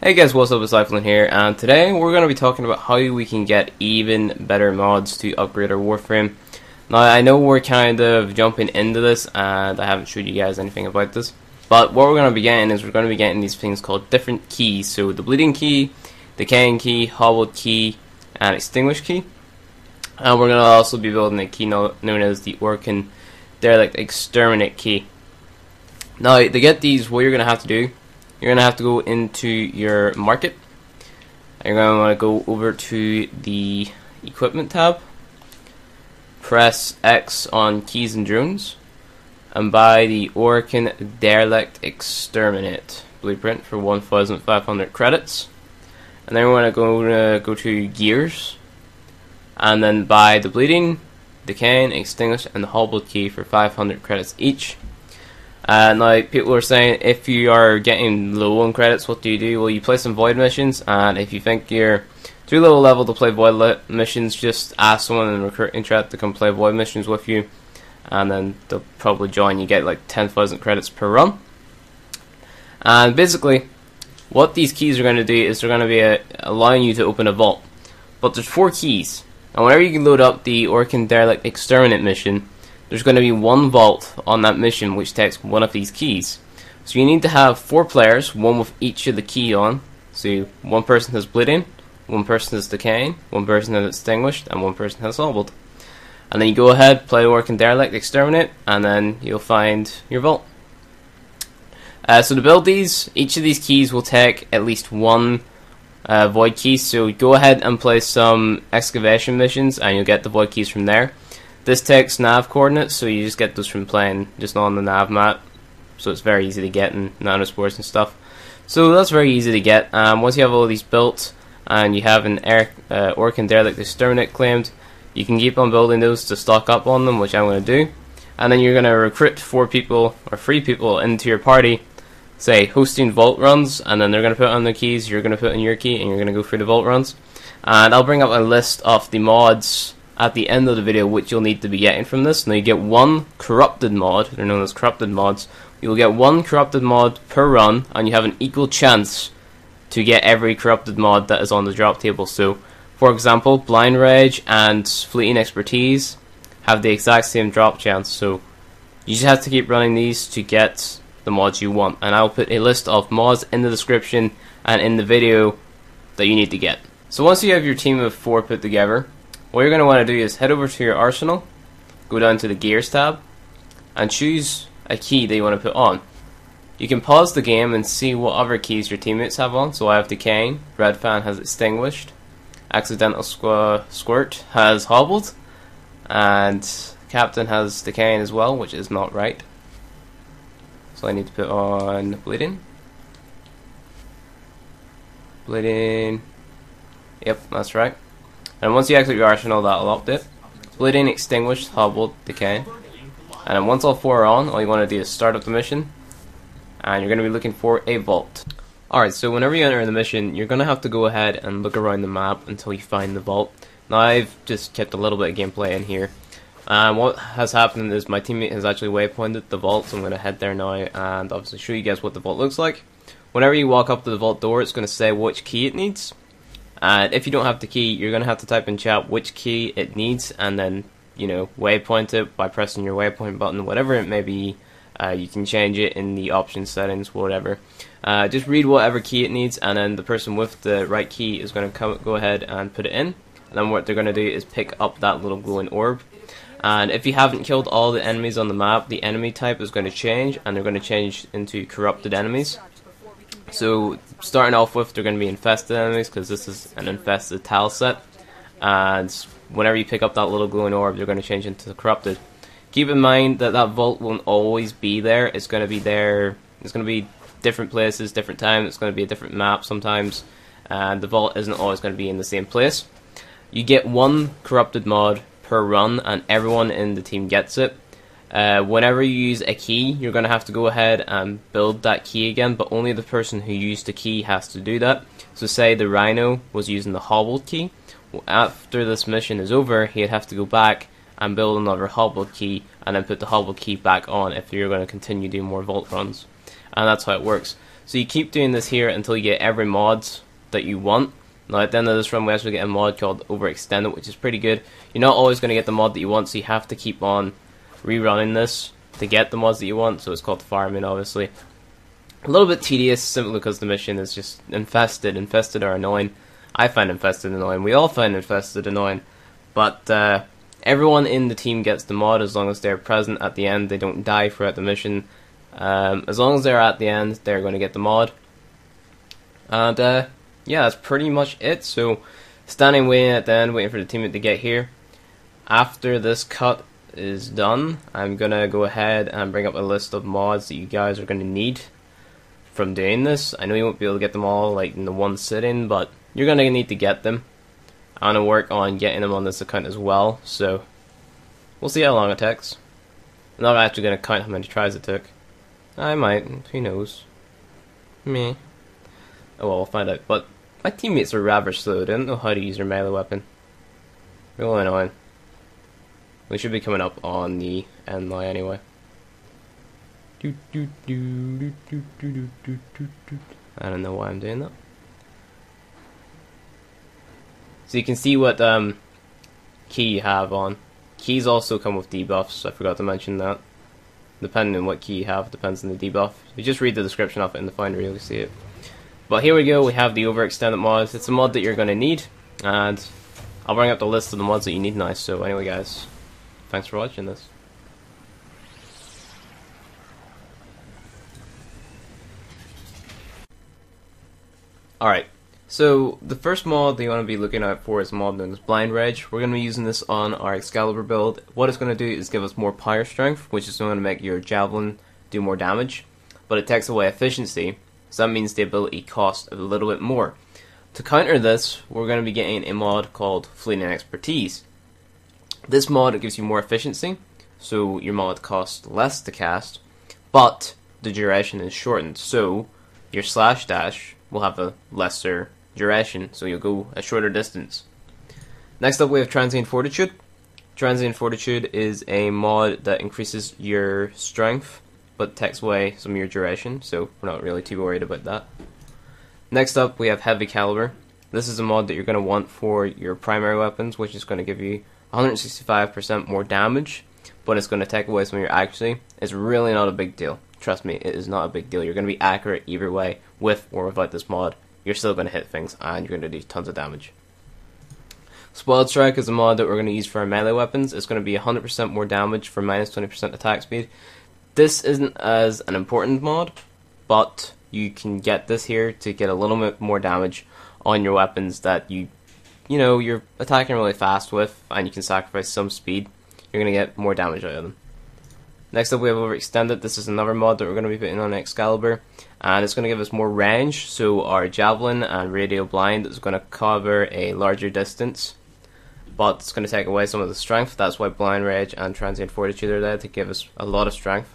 Hey guys, what's up, it's Lifeline here, and today we're going to be talking about how we can get even better mods to upgrade our Warframe. Now, I know we're kind of jumping into this, and I haven't showed you guys anything about this, but what we're going to be getting is we're going to be getting these things called different keys. So the bleeding key, decaying key, hobbled key, and extinguished key. And we're going to also be building a key known as the Orcan Derelict Exterminate key. Now, to get these, what you're going to have to do, you're going to have to go into your market. You're going to want to go over to the equipment tab, press X on keys and drones, and buy the Orcan Derelict Exterminate blueprint for 1,500 credits. And then we're going to go to gears, and then buy the bleeding, decaying, extinguished, and the hobbled key for 500 credits each. Now, people are saying if you are getting low on credits, what do? Well, you play some void missions, and if you think you're too low level to play void missions, just ask someone in the recruiting chat to come play void missions with you, and then they'll probably join. You get like 10,000 credits per run. And basically, what these keys are going to do is they're going to be allowing you to open a vault. But there's 4 keys, and whenever you load up the Orcan Derelict Exterminate mission, there's going to be one vault on that mission which takes one of these keys. So you need to have 4 players, one with each of the key on. So one person has bleeding, one person has decaying, one person has extinguished, and one person has hobbled. And then you go ahead, play Orcan Derelict Exterminate, and then you'll find your vault. So to build these, each of these keys will take at least one void key. So go ahead and play some excavation missions, and you'll get the void keys from there. This takes nav coordinates, so you just get those from playing just on the nav map. So it's very easy to get in nanospores and stuff. So that's very easy to get. Once you have all these built, and you have an Orcan Derelict Exterminate claimed, you can keep on building those to stock up on them, which I'm going to do. And then you're going to recruit 4 people or 3 people into your party, say hosting vault runs, and then they're going to put on their keys, you're going to put in your key, and you're going to go through the vault runs. And I'll bring up a list of the mods at the end of the video which you'll need to be getting from this. Now you get one corrupted mod, they're known as corrupted mods. You'll get one corrupted mod per run, and you have an equal chance to get every corrupted mod that is on the drop table. So for example, Blind Rage and Fleeting Expertise have the exact same drop chance, so you just have to keep running these to get the mods you want. And I'll put a list of mods in the description and in the video that you need to get. So once you have your team of 4 put together, what you're going to want to do is head over to your arsenal, go down to the gears tab, and choose a key that you want to put on. You can pause the game and see what other keys your teammates have on. So I have decaying, Red Fan has extinguished, Accidental Squirt has hobbled, and Captain has decaying as well, which is not right. So I need to put on bleeding. Bleeding. Yep, that's right. And once you exit your arsenal, that'll update. Bleeding, extinguished, hobbled, decaying. And then once all 4 are on, all you want to do is start up the mission, and you're going to be looking for a vault. Alright, so whenever you enter the mission, you're going to have to go ahead and look around the map until you find the vault. Now I've just kept a little bit of gameplay in here. And what has happened is my teammate has actually waypointed the vault, so I'm going to head there now and obviously show you guys what the vault looks like. Whenever you walk up to the vault door, it's going to say which key it needs. And if you don't have the key, you're going to have to type in chat which key it needs, and then, you know, waypoint it by pressing your waypoint button, whatever it may be. You can change it in the options settings, whatever. Just read whatever key it needs, and then the person with the right key is going to go ahead and put it in. And then what they're going to do is pick up that little glowing orb. And if you haven't killed all the enemies on the map, the enemy type is going to change, and they're going to change into corrupted enemies. So starting off with, they're going to be infested enemies, because this is an infested tile set. And whenever you pick up that little glowing orb, they're going to change into corrupted. Keep in mind that that vault won't always be there. It's going to be there. It's going to be different places, different time. It's going to be a different map sometimes. And the vault isn't always going to be in the same place. You get one corrupted mod per run, and everyone in the team gets it. Whenever you use a key, you're going to have to go ahead and build that key again, but only the person who used the key has to do that. So say the Rhino was using the hobbled key. Well, after this mission is over, he'd have to go back and build another hobbled key, and then put the hobbled key back on if you're going to continue doing more vault runs. And that's how it works. So you keep doing this here until you get every mod that you want. Now at the end of this run we actually get a mod called Overextended, which is pretty good. You're not always going to get the mod that you want, so you have to keep on rerunning this to get the mods that you want, so it's called farming obviously. A little bit tedious simply because the mission is just infested. Infested are annoying. I find infested annoying. We all find infested annoying. But everyone in the team gets the mod as long as they're present at the end. They don't die throughout the mission. As long as they're at the end, they're going to get the mod. And yeah, that's pretty much it. So standing waiting at the end, waiting for the teammate to get here. After this cut is done, I'm going to go ahead and bring up a list of mods that you guys are going to need from doing this. I know you won't be able to get them all like in the one sitting, but you're going to need to get them. I'm going to work on getting them on this account as well, so we'll see how long it takes. I'm not actually going to count how many tries it took. I might, who knows. Me. Oh well, we'll find out. But my teammates are rather slow. They didn't know how to use their melee weapon. Really annoying. We should be coming up on the end line anyway. I don't know why I'm doing that. So you can see what key you have on. Keys also come with debuffs, I forgot to mention that. Depending on what key you have, depends on the debuff. If you just read the description of it in the finder, you'll see it. But here we go, we have the Overextended mod. It's a mod that you're going to need, and I'll bring up the list of the mods that you need now. So anyway guys, thanks for watching this. Alright, so the first mod that you want to be looking out for is a mod known as Blind Rage. We're going to be using this on our Excalibur build. What it's going to do is give us more power strength, which is going to make your javelin do more damage, but it takes away efficiency, so that means the ability costs a little bit more. To counter this, we're going to be getting a mod called Fleeting Expertise. This mod gives you more efficiency, so your mod costs less to cast, but the duration is shortened, so your slash dash will have a lesser duration, so you'll go a shorter distance. Next up we have Transient Fortitude. Transient Fortitude is a mod that increases your strength, but takes away some of your duration, so we're not really too worried about that. Next up we have Heavy Caliber. This is a mod that you're going to want for your primary weapons, which is going to give you 165% more damage, but it's going to take away some of your accuracy. It's really not a big deal. Trust me, it is not a big deal. You're going to be accurate either way, with or without this mod. You're still going to hit things, and you're going to do tons of damage. Spoiled Strike is a mod that we're going to use for our melee weapons. It's going to be 100% more damage for minus 20% attack speed. This isn't as an important mod, but you can get this here to get a little bit more damage on your weapons that you're attacking really fast with, and you can sacrifice some speed. You're going to get more damage out of them. Next up we have Overextended. This is another mod that we're going to be putting on Excalibur, and it's going to give us more range, so our Javelin and Radio Blind is going to cover a larger distance, but it's going to take away some of the strength. That's why Blind Rage and Transient Fortitude are there, to give us a lot of strength.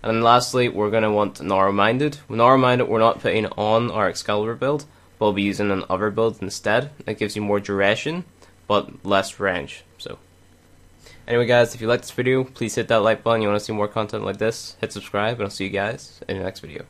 And then lastly, we're going to want Narrow-Minded. Narrow-Minded we're not putting on our Excalibur build, but we'll be using an other build instead. It gives you more duration, but less range. So anyway guys, if you liked this video, please hit that like button. You want to see more content like this, hit subscribe, and I'll see you guys in the next video.